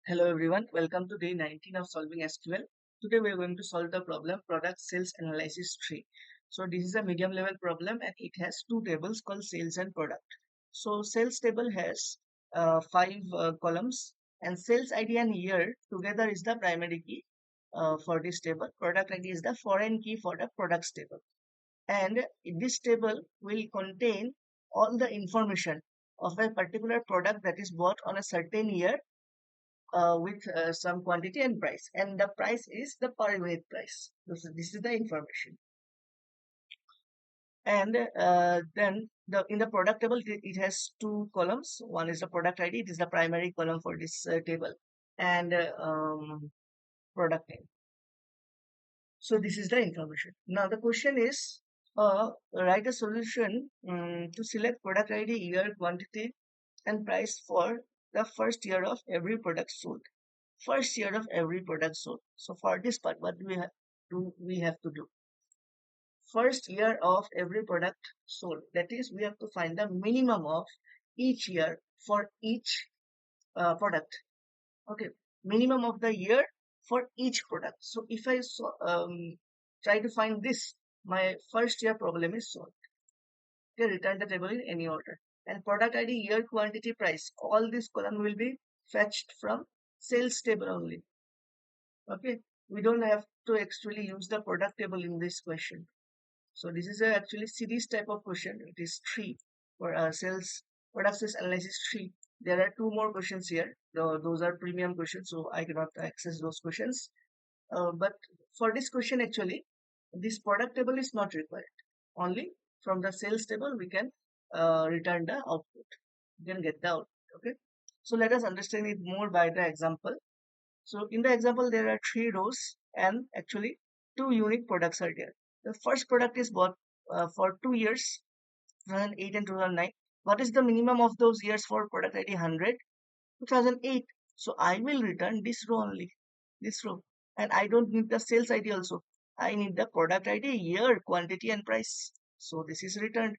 Hello everyone, welcome to day 19 of solving SQL. Today we are going to solve the problem product sales analysis tree. So this is a medium level problem and it has two tables called sales and product. So sales table has five columns and sales ID and year together is the primary key for this table. Product ID is the foreign key for the products table. And this table will contain all the information of a particular product that is bought on a certain year with some quantity and price, and the price is the per unit price. This is the information. And then in the product table it has two columns. One is the product ID, it is the primary column for this table, and product name. So this is the information. Now the question is, write a solution to select product ID, year, quantity and price for the first year of every product sold. First year of every product sold. So for this part, what do we have to do? First year of every product sold. That is, we have to find the minimum of each year for each product. Okay, minimum of the year for each product. So if I try to find this, my first year problem is solved. Okay, return the table in any order. And product ID, year, quantity, price. All this column will be fetched from sales table only. Okay, we don't have to actually use the product table in this question. So this is a actually series type of question. It is three for sales product sales analysis tree. There are two more questions here. Those are premium questions, so I cannot access those questions. But for this question, actually, this product table is not required. Only from the sales table we can return the output. We can get the output. Okay. So let us understand it more by the example. So in the example, there are three rows and actually two unique products are there. The first product is bought for 2 years, 2008 and 2009. What is the minimum of those years for product ID 100? 2008. So I will return this row only, this row. And I don't need the sales ID also. I need the product ID, year, quantity and price. So this is returned.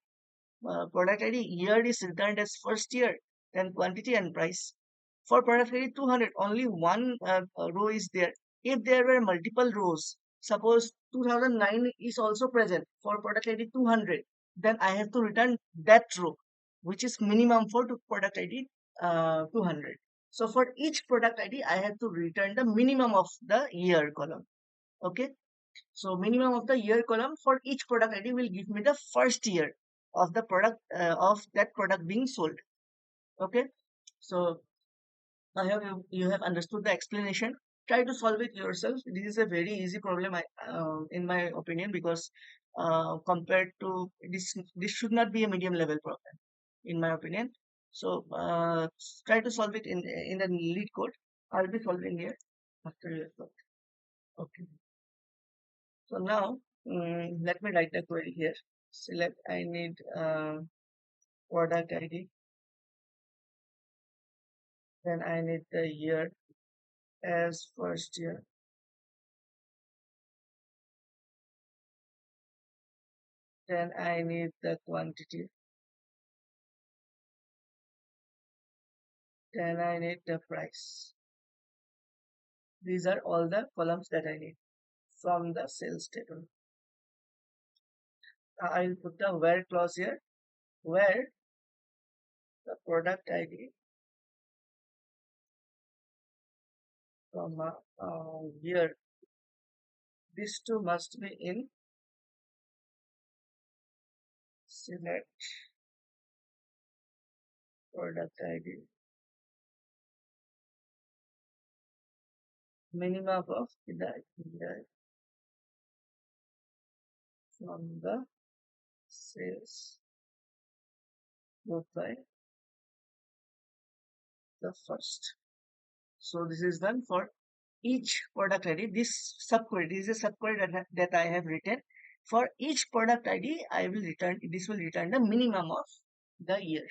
Product ID, year is returned as first year, then quantity and price. For product ID 200, only one row is there. If there were multiple rows, suppose 2009 is also present for product ID 200, then I have to return that row, which is minimum for product ID 200. So for each product ID, I have to return the minimum of the year column. Okay. So minimum of the year column for each product ID will give me the first year of the product of that product being sold. Okay. So I hope you have understood the explanation. Try to solve it yourself. This is a very easy problem, in my opinion, because compared to this should not be a medium level problem, in my opinion. So try to solve it in the lead code. I'll be solving here after you have solved. Okay. So now let me write the query here. Select. I need product ID. Then I need the year as first year. Then I need the quantity. Then I need the price. These are all the columns that I need from the sales table. I'll put the where clause here, where the product ID, comma, year. These two must be in select product ID, minimum of the year from the sales group by the first. So this is done for each product ID. This subquery, this is a subquery that I have written. For each product ID, I will return, this will return the minimum of the year.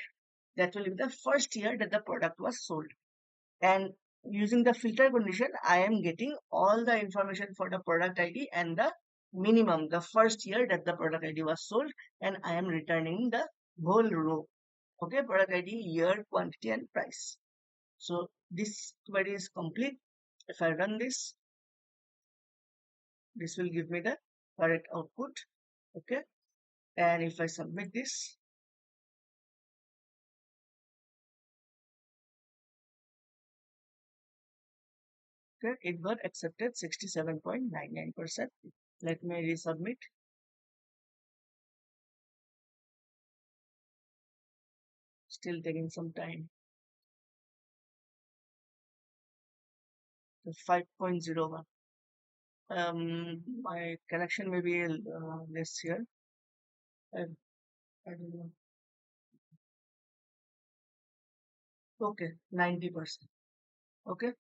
That will be the first year that the product was sold. And using the filter condition, I am getting all the information for the product ID and the minimum, the first year that the product ID was sold, and I am returning the whole row. Okay, product ID, year, quantity, and price. So This query is complete. If I run this, this will give me the correct output. Okay, and if I submit this, okay, it got accepted 67.99%. Let me resubmit. Still taking some time. So 5.01. My connection may be less here. I, I don't know. Okay, 90%. Okay.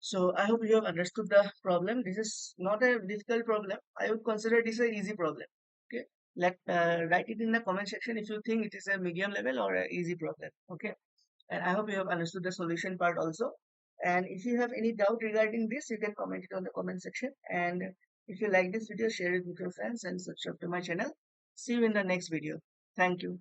So I hope you have understood the problem. This is not a difficult problem. I would consider this an easy problem. Okay. Let write it in the comment section if you think it is a medium level or an easy problem. Okay. And I hope you have understood the solution part also. And if you have any doubt regarding this, you can comment it on the comment section. And if you like this video, share it with your friends and subscribe to my channel. See you in the next video. Thank you.